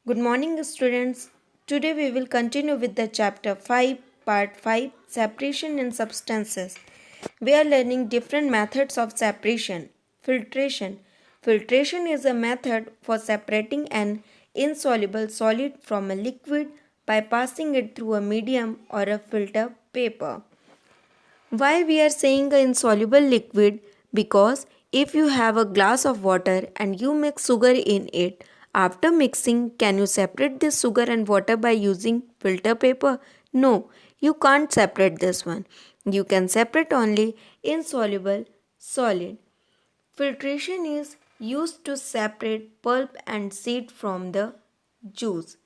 Good morning, students. Today we will continue with the chapter 5, part 5 Separation in Substances. We are learning different methods of separation. Filtration. Filtration is a method for separating an insoluble solid from a liquid by passing it through a medium or a filter paper. Why we are saying a insoluble liquid? Because if you have a glass of water and you mix sugar in it, after mixing, can you separate this sugar and water by using filter paper? No, you can't separate this one. You can separate only insoluble solid. Filtration is used to separate pulp and seed from the juice.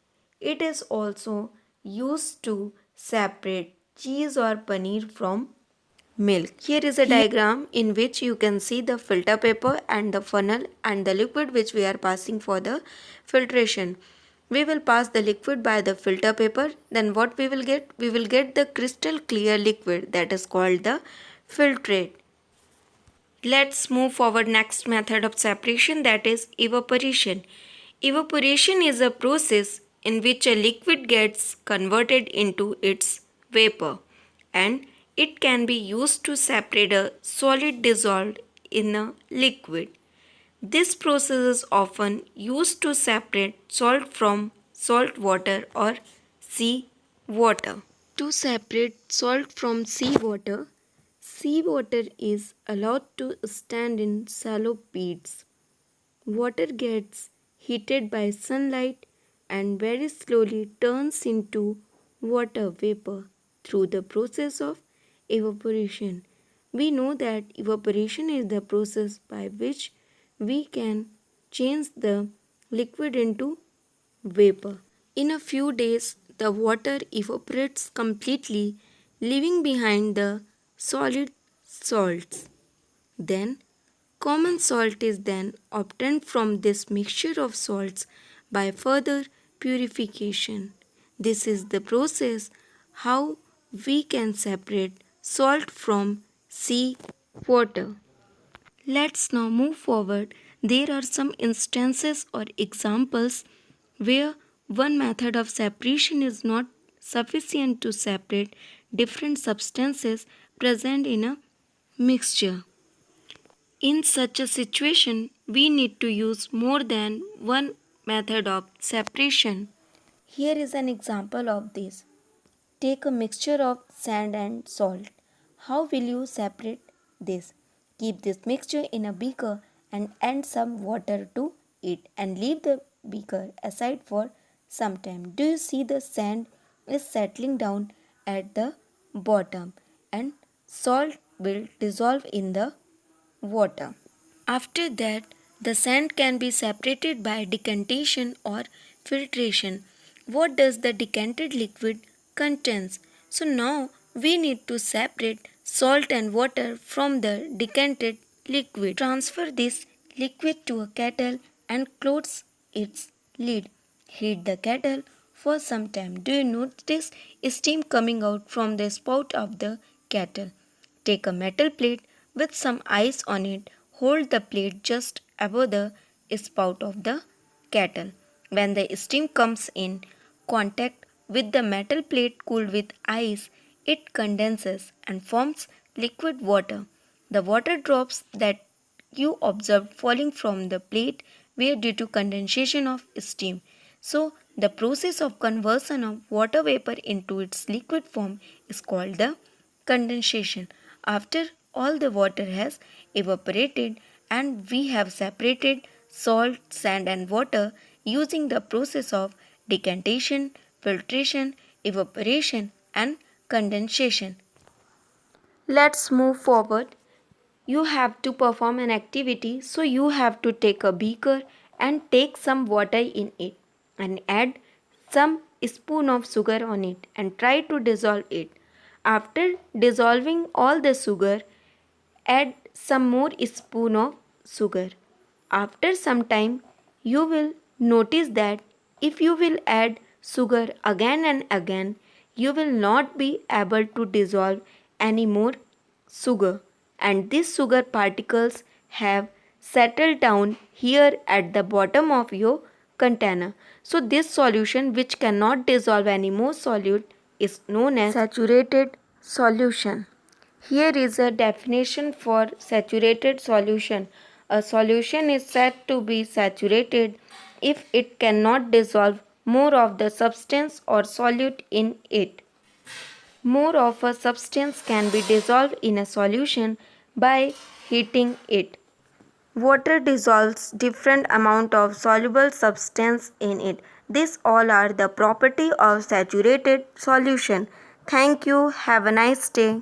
It is also used to separate cheese or paneer from milk. Here is a diagram in which you can see the filter paper and the funnel and the liquid which we are passing for the filtration. We will pass the liquid by the filter paper. Then what we will get? We will get the crystal clear liquid that is called the filtrate. Let's move forward next method of separation, that is evaporation. Evaporation is a process in which a liquid gets converted into its vapor, and it can be used to separate a solid dissolved in a liquid. This process is often used to separate salt from salt water or sea water. To separate salt from seawater, seawater is allowed to stand in shallow pits. Water gets heated by sunlight and very slowly turns into water vapor through the process of evaporation. We know that evaporation is the process by which we can change the liquid into vapor. In a few days, the water evaporates completely, leaving behind the solid salts. Then, common salt is then obtained from this mixture of salts by further purification. This is the process how we can separate salt from sea water. Let's now move forward. There are some instances or examples where one method of separation is not sufficient to separate different substances present in a mixture. In such a situation, we need to use more than one method of separation. Here is an example of this. Take a mixture of sand and salt. How will you separate this? Keep this mixture in a beaker and add some water to it and leave the beaker aside for some time. Do you see the sand is settling down at the bottom and salt will dissolve in the water. After that, the sand can be separated by decantation or filtration. What does the decanted liquid contains? So now we need to separate salt and water from the decanted liquid. Transfer this liquid to a kettle and close its lid. Heat the kettle for some time. Do you notice steam coming out from the spout of the kettle? Take a metal plate with some ice on it. Hold the plate just above the spout of the kettle. When the steam comes in contact with the metal plate cooled with ice, it condenses and forms liquid water. The water drops that you observed falling from the plate were due to condensation of steam. So, the process of conversion of water vapor into its liquid form is called the condensation. After all the water has evaporated and we have separated salt, sand and water using the process of decantation, filtration, evaporation and condensation. Let's move forward. You have to perform an activity, so you have to take a beaker and take some water in it and add some spoon of sugar on it and try to dissolve it. After dissolving all the sugar, add some more spoon of sugar. After some time, you will notice that if you will add sugar again and again, you will not be able to dissolve any more sugar, and these sugar particles have settled down here at the bottom of your container. So this solution, which cannot dissolve any more solute, is known as saturated solution. Here is a definition for saturated solution. A solution is said to be saturated if it cannot dissolve more of the substance or solute in it. More of a substance can be dissolved in a solution by heating it. Water dissolves different amount of soluble substance in it. These all are the property of saturated solution. Thank you. Have a nice day.